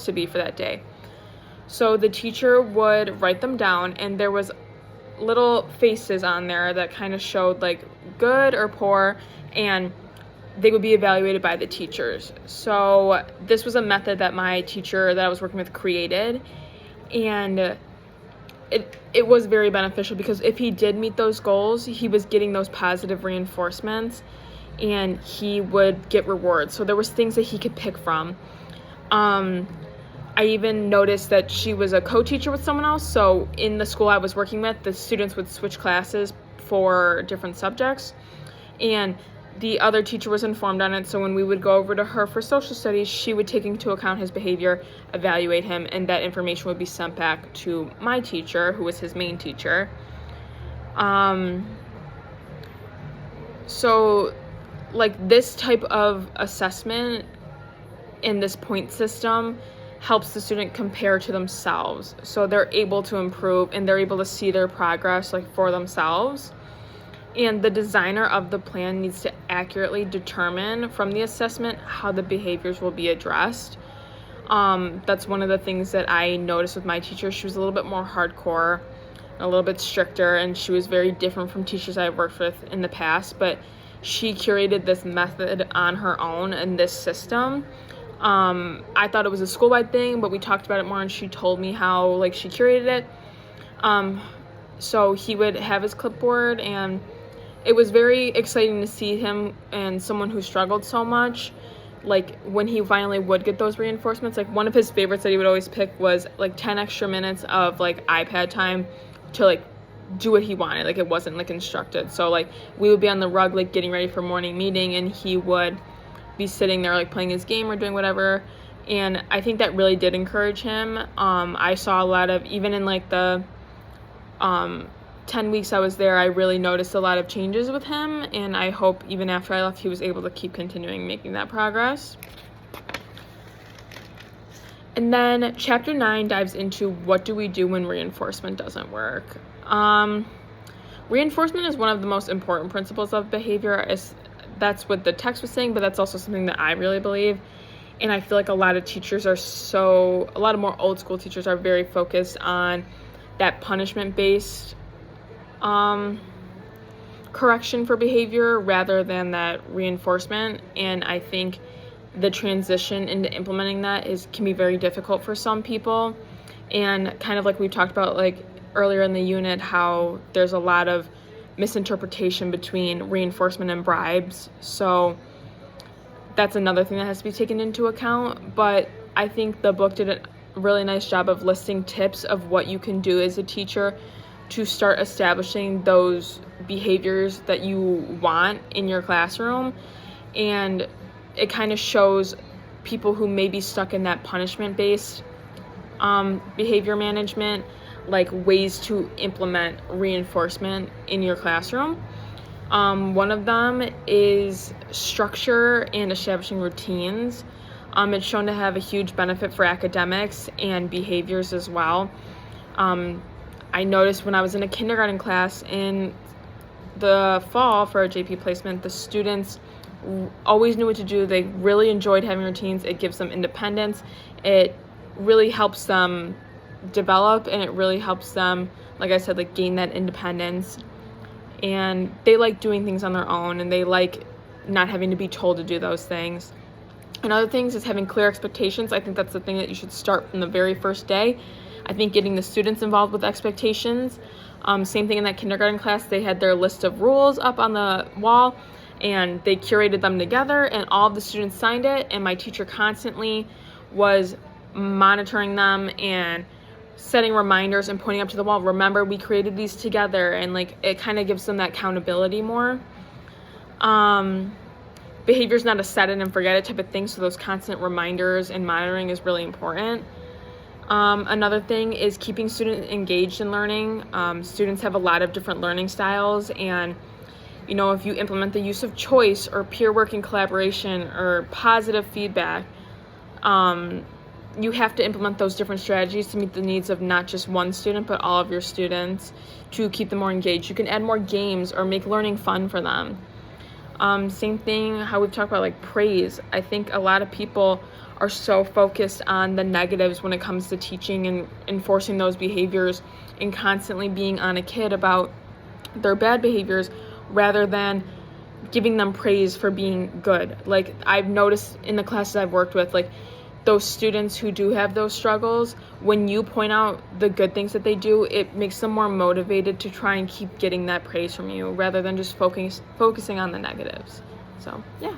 to be for that day. So the teacher would write them down, and there was little faces on there that kind of showed like good or poor, and they would be evaluated by the teachers. So this was a method that my teacher that I was working with created, and it was very beneficial because if he did meet those goals, he was getting those positive reinforcements and he would get rewards. So there was things that he could pick from. I even noticed that she was a co-teacher with someone else. So in the school I was working with, the students would switch classes for different subjects, and the other teacher was informed on it. So when we would go over to her for social studies, she would take into account his behavior, evaluate him, and that information would be sent back to my teacher, who was his main teacher. So like this type of assessment in this point system helps the student compare to themselves. So they're able to improve and they're able to see their progress like for themselves. And the designer of the plan needs to accurately determine from the assessment how the behaviors will be addressed. That's one of the things that I noticed with my teacher. She was a little bit more hardcore, a little bit stricter, and she was very different from teachers I've worked with in the past, but she curated this method on her own in this system. I thought it was a school-wide thing, but we talked about it more and she told me how like she curated it. So he would have his clipboard, and it was very exciting to see him and someone who struggled so much, like when he finally would get those reinforcements. Like one of his favorites that he would always pick was like 10 extra minutes of like iPad time to like do what he wanted. Like it wasn't like instructed. So like we would be on the rug like getting ready for morning meeting, and he would be sitting there like playing his game or doing whatever. And I think that really did encourage him. I saw a lot of, even in like the 10 weeks I was there, I really noticed a lot of changes with him, and I hope even after I left he was able to keep continuing making that progress. And then chapter 9 dives into what do we do when reinforcement doesn't work. Reinforcement is one of the most important principles of behavior. That's what the text was saying, but that's also something that I really believe. And I feel like a lot of more old school teachers are very focused on that punishment-based correction for behavior rather than that reinforcement. And I think the transition into implementing that can be very difficult for some people. And kind of like we talked about like earlier in the unit, how there's a lot of misinterpretation between reinforcement and bribes. So that's another thing that has to be taken into account. But I think the book did a really nice job of listing tips of what you can do as a teacher to start establishing those behaviors that you want in your classroom. And it kind of shows people who may be stuck in that punishment-based behavior management, like ways to implement reinforcement in your classroom. One of them is structure and establishing routines. It's shown to have a huge benefit for academics and behaviors as well. I noticed when I was in a kindergarten class in the fall for a JP placement, the students always knew what to do. They really enjoyed having routines. It gives them independence. It really helps them develop, and it really helps them, like I said, like gain that independence. And they like doing things on their own, and they like not having to be told to do those things. And other things is having clear expectations. I think that's the thing that you should start from the very first day. I think getting the students involved with expectations. Same thing in that kindergarten class. They had their list of rules up on the wall, and they curated them together, and all of the students signed it, and my teacher constantly was monitoring them and setting reminders and pointing up to the wall. Remember, we created these together, and like it kind of gives them that accountability more. Behavior is not a set it and forget it type of thing, so those constant reminders and monitoring is really important. Another thing is keeping students engaged in learning. Students have a lot of different learning styles, and you know, if you implement the use of choice or peer work and collaboration or positive feedback, you have to implement those different strategies to meet the needs of not just one student, but all of your students, to keep them more engaged. You can add more games or make learning fun for them. Same thing, how we've talked about like praise. I think a lot of people are so focused on the negatives when it comes to teaching and enforcing those behaviors, and constantly being on a kid about their bad behaviors rather than giving them praise for being good. Like, I've noticed in the classes I've worked with, like, those students who do have those struggles, when you point out the good things that they do, it makes them more motivated to try and keep getting that praise from you rather than just focusing on the negatives. So, yeah.